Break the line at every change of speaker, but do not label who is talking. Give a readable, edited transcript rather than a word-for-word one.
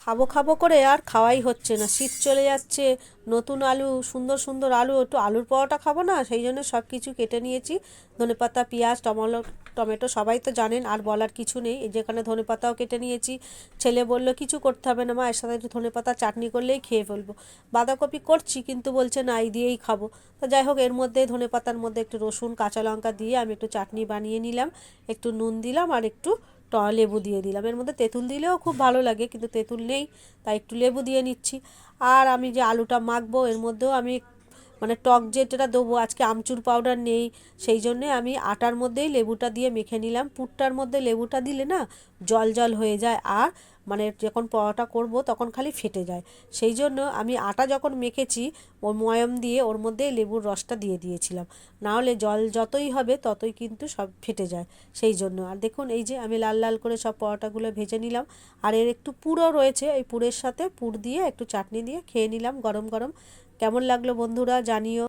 খাবো খাবো করে আর খাওয়াই হচ্ছে না। শীত চলে যাচ্ছে, নতুন আলু, সুন্দর সুন্দর আলু, একটু আলুর পরোটা খাবো না, সেই জন্য সব কিছু কেটে নিয়েছি। ধনেপাতা, পেঁয়াজ, টমেটো সবাই তো জানেন, আর বলার কিছু নেই। এই যেখানে ধনেপাতাও কেটে নিয়েছি। ছেলে বলল কিছু করতে হবে না মা, এর সাথে একটু ধনেপাতা চাটনি করলেই খেয়ে ফেলবো। বাঁধাকপি করছি কিন্তু বলছে না এই দিয়েই খাবো। তো যাই হোক, এর মধ্যে ধনেপাতার মধ্যে একটু রসুন কাঁচা লঙ্কা দিয়ে আমি একটু চাটনি বানিয়ে নিলাম। একটু নুন দিলাম আর একটু লেবু দিয়ে দিলাম। এর মধ্যে তেঁতুল দিলেও খুব ভালো লাগে, কিন্তু তেঁতুল নেই, তাই একটু লেবু দিয়ে নিচ্ছি। আর আমি যে আলুটা মাখবো এর মধ্যেও আমি মানে টক যেটা দেবো, আজকে আমচুর পাউডার নেই, সেই জন্যে আমি আটার মধ্যেই লেবুটা দিয়ে মেখে নিলাম। পুরটার মধ্যে লেবুটা দিলে না জল জল হয়ে যায়, আর মানে যখন পরোটা করব তখন খালি ফেটে যায়। সেই জন্য আমি আটা যখন মেখেছি ওর ময়াম দিয়ে ওর মধ্যে লেবুর রসটা দিয়ে দিয়েছিলাম, না হলে জল যতই হবে ততই কিন্তু সব ফেটে যায়। সেই জন্য আর দেখুন, এই যে আমি লাল লাল করে সব পরোটাগুলো ভেজে নিলাম। আর এর একটু পুরও রয়েছে, এই পুরের সাথে পুর দিয়ে একটু চাটনি দিয়ে খেয়ে নিলাম গরম গরম। কেমন লাগলো বন্ধুরা জানিও।